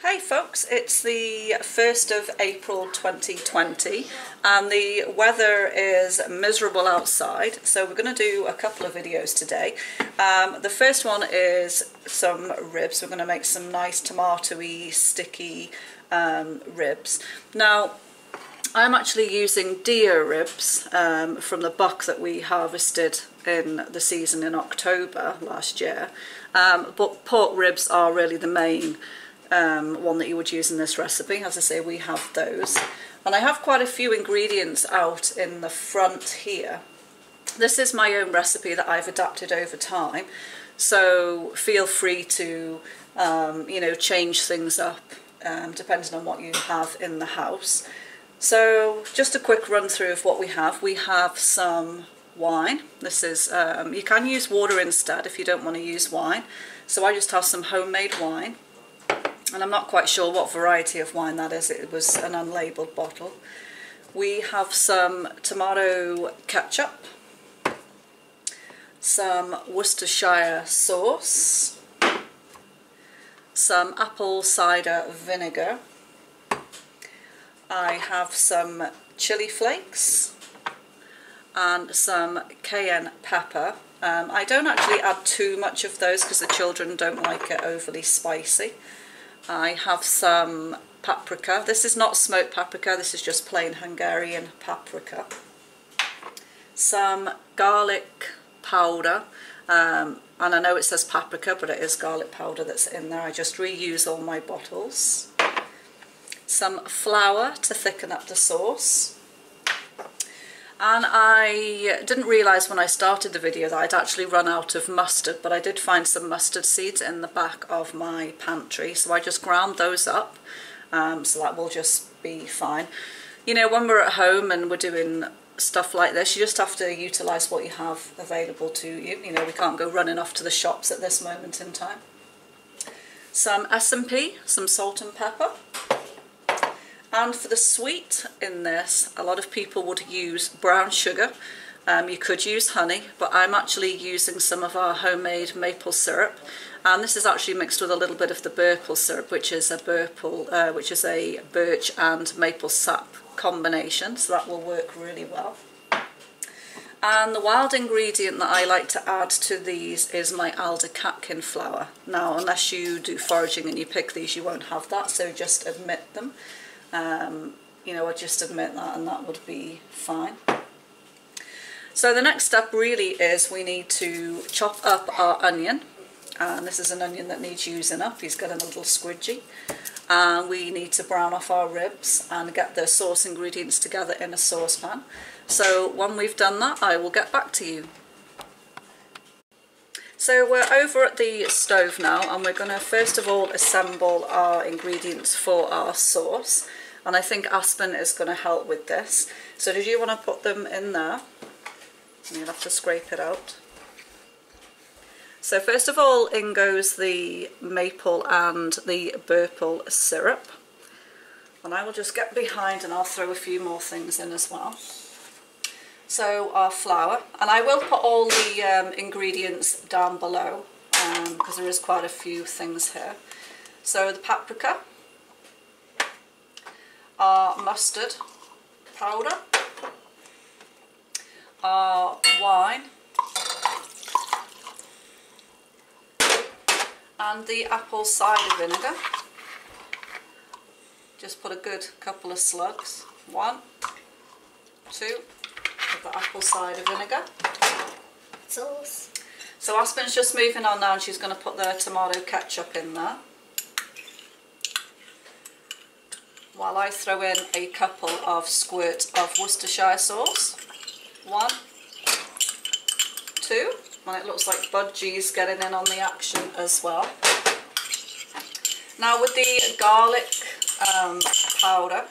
Hey folks, it's the 1st of April 2020 and the weather is miserable outside, so we're going to do a couple of videos today. The first one is some ribs. We're going to make some nice tomatoey sticky ribs. Now I'm actually using deer ribs from the buck that we harvested in the season in October last year, but pork ribs are really the main one that you would use in this recipe. As I say, we have those, and I have quite a few ingredients out in the front here. This is my own recipe that I've adapted over time, so feel free to you know, change things up depending on what you have in the house. So just a quick run through of what we have. We have some wine. This is you can use water instead if you don't want to use wine, so I just have some homemade wine. And I'm not quite sure what variety of wine that is. It was an unlabelled bottle. We have some tomato ketchup, some Worcestershire sauce, some apple cider vinegar. I have some chili flakes and some cayenne pepper. I don't actually add too much of those because the children don't like it overly spicy. I have some paprika. This is not smoked paprika, this is just plain Hungarian paprika. Some garlic powder, and I know it says paprika, but it is garlic powder that's in there. I just reuse all my bottles. Some flour to thicken up the sauce. And I didn't realise when I started the video that I'd actually run out of mustard, but I did find some mustard seeds in the back of my pantry, so I just ground those up, so that will just be fine. You know, when we're at home and we're doing stuff like this, you just have to utilise what you have available to you. You know, we can't go running off to the shops at this moment in time. Some S&P, some salt and pepper. And for the sweet in this, a lot of people would use brown sugar. You could use honey, but I'm actually using some of our homemade maple syrup, and this is actually mixed with a little bit of the burple syrup, which is a birch and maple sap combination, so that will work really well. And the wild ingredient that I like to add to these is my alder catkin flour. Now, unless you do foraging and you pick these, you won't have that, so just omit them. You know, I just admit that, and that would be fine. So the next step really is we need to chop up our onion, and this is an onion that needs using up. He's getting a little squidgy, and we need to brown off our ribs and get the sauce ingredients together in a saucepan. So when we've done that, I will get back to you. So we're over at the stove now, and we're going to first of all assemble our ingredients for our sauce, and I think Aspen is going to help with this. So did you want to put them in there? You'll have to scrape it out. So first of all, in goes the maple and the burple syrup, and I will just get behind and I'll throw a few more things in as well. So our flour, and I will put all the ingredients down below because there is quite a few things here. So the paprika, our mustard powder, our wine, and the apple cider vinegar. Just put a good couple of slugs. 1, 2. The apple cider vinegar. Sauce. So Aspen's just moving on now, and she's going to put the tomato ketchup in there, while I throw in a couple of squirts of Worcestershire sauce. 1, 2, and it looks like Budgie's getting in on the action as well. Now with the garlic powder,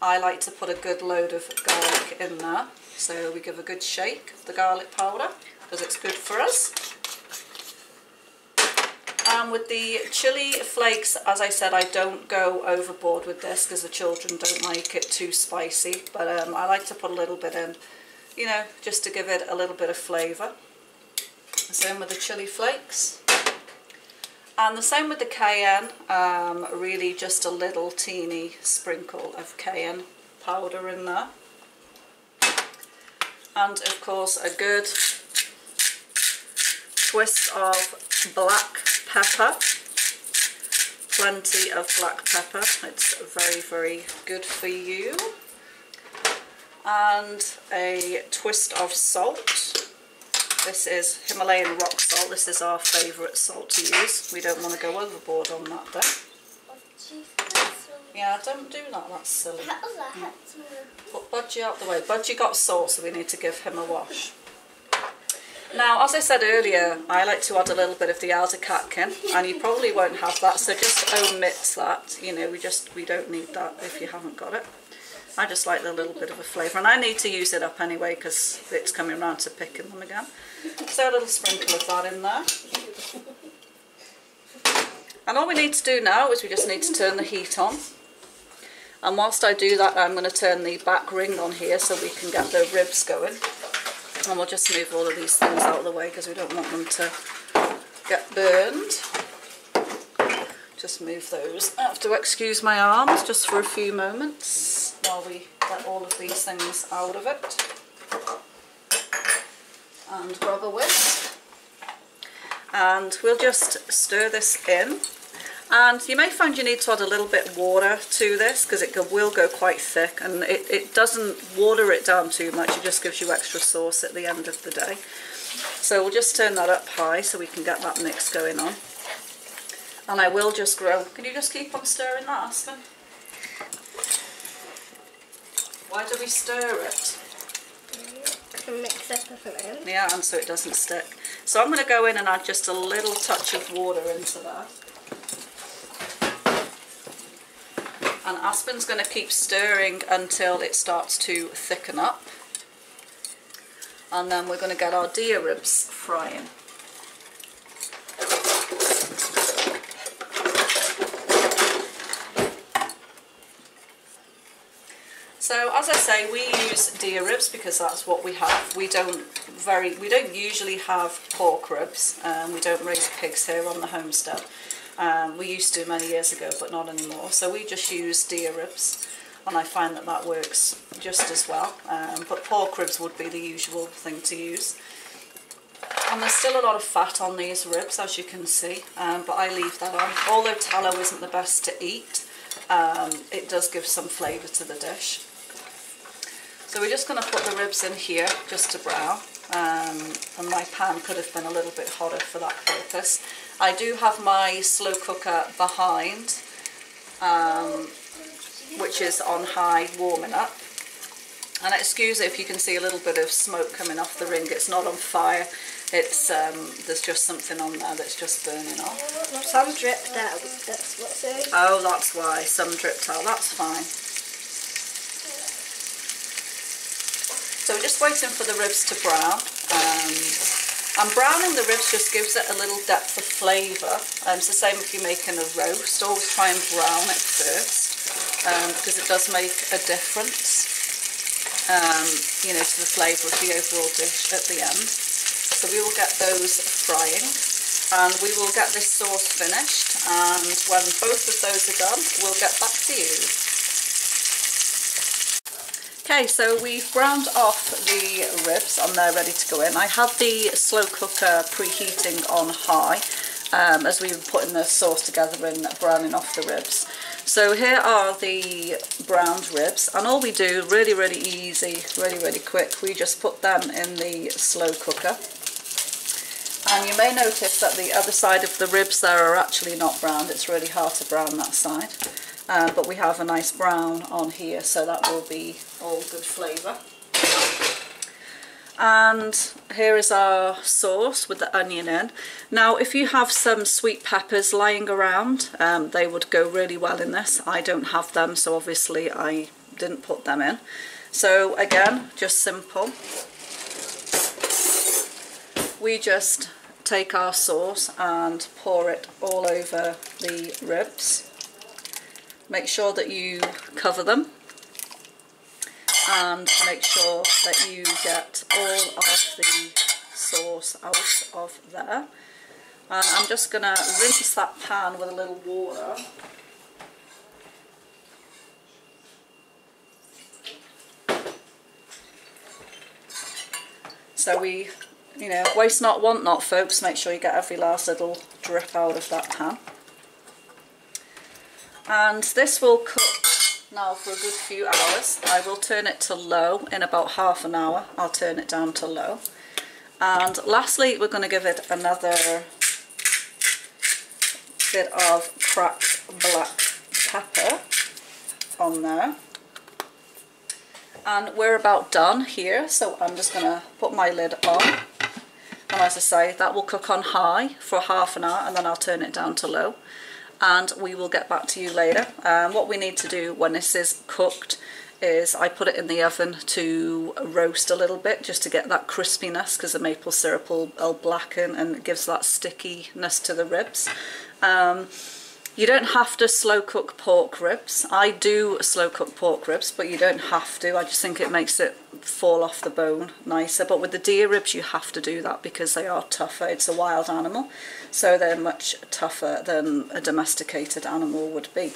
I like to put a good load of garlic in there. So we give a good shake of the garlic powder because it's good for us. And with the chili flakes, as I said, I don't go overboard with this because the children don't like it too spicy, but I like to put a little bit in, you know, just to give it a little bit of flavour. Same with the chili flakes. And the same with the cayenne, really just a little teeny sprinkle of cayenne powder in there. And of course a good twist of black pepper. Plenty of black pepper, it's very, very good for you. And a twist of salt. This is Himalayan rock salt. This is our favourite salt to use. We don't want to go overboard on that though. Yeah, don't do that, that's silly. Put Budgie out the way. Budgie got salt, so we need to give him a wash. Now, as I said earlier, I like to add a little bit of the elder catkin, and you probably won't have that, so just omit that. You know, we don't need that if you haven't got it. I just like the little bit of a flavour, and I need to use it up anyway because it's coming round to picking them again. So a little sprinkle of that in there. And all we need to do now is we just need to turn the heat on. And whilst I do that, I'm going to turn the back ring on here so we can get the ribs going. And we'll just move all of these things out of the way because we don't want them to get burned. Just move those. I have to excuse my arms just for a few moments while we get all of these things out of it. And grab a whisk. And we'll just stir this in. And you may find you need to add a little bit of water to this because it will go quite thick, and it doesn't water it down too much, it just gives you extra sauce at the end of the day. So we'll just turn that up high so we can get that mix going on. And I will just can you just keep on stirring that, Aspen? Why do we stir it? To mix everything in. Yeah, and so it doesn't stick. So I'm going to go in and add just a little touch of water into that. And Aspen's going to keep stirring until it starts to thicken up. And then we're going to get our deer ribs frying. So as I say, we use deer ribs because that's what we have. We don't usually have pork ribs. We don't raise pigs here on the homestead. We used to many years ago, but not anymore. So we just use deer ribs, and I find that that works just as well. But pork ribs would be the usual thing to use. And there's still a lot of fat on these ribs, as you can see, but I leave that on. Although tallow isn't the best to eat, it does give some flavour to the dish. So we're just going to put the ribs in here just to brown. And my pan could have been a little bit hotter for that purpose. I do have my slow cooker behind, which is on high, warming up. And excuse it if you can see a little bit of smoke coming off the ring. It's not on fire. It's there's just something on there that's just burning off. Some dripped out. That's what's it. Oh, that's why. Some dripped out. That's fine. So we're just waiting for the ribs to brown. And browning the ribs just gives it a little depth of flavour. It's the same if you're making a roast. Always try and brown it first because it does make a difference, you know, to the flavour of the overall dish at the end. So we will get those frying and we will get this sauce finished, and when both of those are done, we'll get back to you. Okay, so we've browned off the ribs and they're ready to go in. I had the slow cooker preheating on high as we were putting the sauce together and browning off the ribs. So here are the browned ribs, and all we do, really, really easy, really quick, we just put them in the slow cooker. And you may notice that the other side of the ribs there are actually not browned. It's really hard to brown that side. But we have a nice brown on here, so that will be all good flavour. And here is our sauce with the onion in. Now if you have some sweet peppers lying around, they would go really well in this. I don't have them, so obviously I didn't put them in. So again, just simple. We just take our sauce and pour it all over the ribs. Make sure that you cover them and make sure that you get all of the sauce out of there. And I'm just going to rinse that pan with a little water. So we, waste not, want not, folks. Make sure you get every last little drip out of that pan. And this will cook now for a good few hours. I will turn it to low in about half an hour. I'll turn it down to low. And lastly, we're going to give it another bit of cracked black pepper on there. And we're about done here, so I'm just going to put my lid on. And as I say, that will cook on high for half an hour, and then I'll turn it down to low. And we will get back to you later. What we need to do when this is cooked is I put it in the oven to roast a little bit, just to get that crispiness, because the maple syrup will blacken and it gives that stickiness to the ribs. You don't have to slow cook pork ribs. I do slow cook pork ribs, but you don't have to. I just think it makes it fall off the bone nicer. But with the deer ribs, you have to do that because they are tougher. It's a wild animal, so they're much tougher than a domesticated animal would be.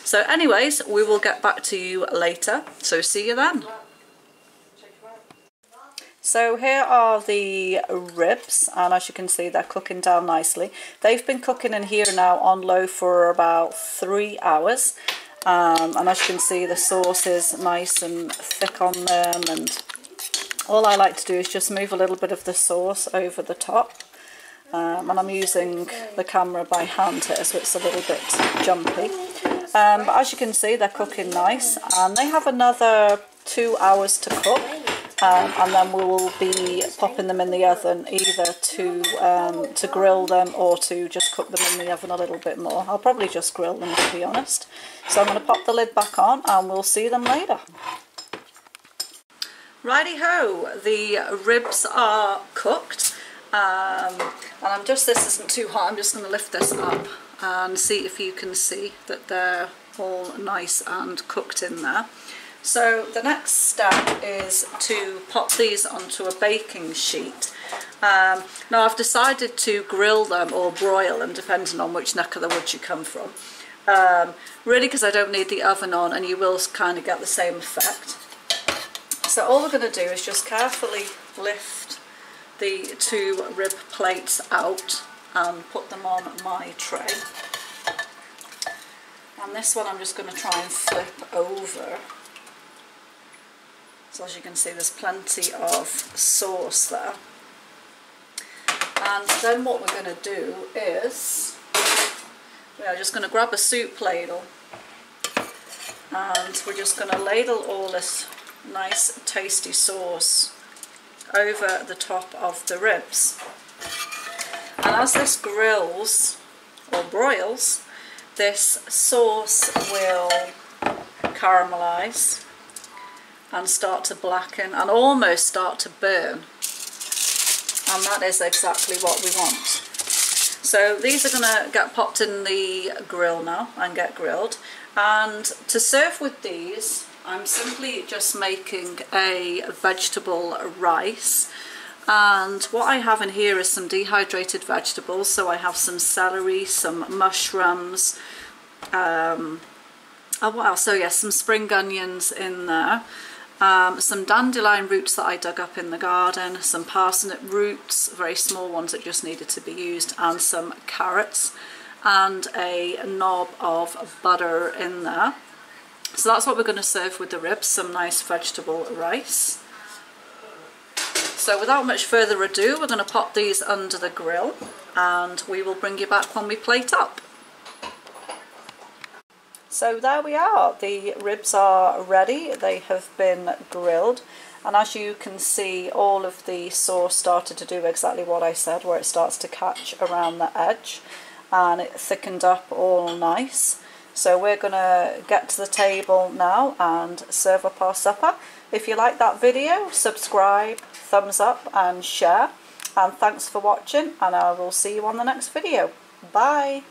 So anyways, we will get back to you later. So see you then. So here are the ribs, and as you can see, they're cooking down nicely. They've been cooking in here now on low for about 3 hours. And as you can see, the sauce is nice and thick on them, and all I like to do is just move a little bit of the sauce over the top. And I'm using the camera by hand here, so it's a little bit jumpy. But as you can see, they're cooking nice, and they have another 2 hours to cook. And then we will be popping them in the oven, either to grill them or to just cook them in the oven a little bit more. I'll probably just grill them, to be honest. So I'm going to pop the lid back on and we'll see them later. Righty-ho, the ribs are cooked. And this isn't too hot, I'm just going to lift this up and see if you can see that they're all nice and cooked in there. So the next step is to pop these onto a baking sheet. Now I've decided to grill them or broil them, depending on which neck of the woods you come from. Really, because I don't need the oven on, and you will kind of get the same effect. So all we're going to do is just carefully lift the 2 rib plates out and put them on my tray. And this one I'm just going to try and flip over. So as you can see, there's plenty of sauce there. And then what we're going to do is, we're just going to grab a soup ladle, and we're just going to ladle all this nice tasty sauce over the top of the ribs. And as this grills or broils, this sauce will caramelise and start to blacken and almost start to burn, and that is exactly what we want. So these are going to get popped in the grill now and get grilled, and to serve with these I'm simply just making a vegetable rice. And what I have in here is some dehydrated vegetables. So I have some celery, some mushrooms, what else? So yes, some spring onions in there. Some dandelion roots that I dug up in the garden, some parsnip roots, very small ones that just needed to be used, and some carrots, and a knob of butter in there. So that's what we're going to serve with the ribs, some nice vegetable rice. So without much further ado, we're going to pop these under the grill, and we will bring you back when we plate up. So there we are, the ribs are ready, they have been grilled, and as you can see, all of the sauce started to do exactly what I said, where it starts to catch around the edge, and it thickened up all nice. So we're going to get to the table now and serve up our supper. If you like that video, subscribe, thumbs up and share, and thanks for watching, and I will see you on the next video. Bye!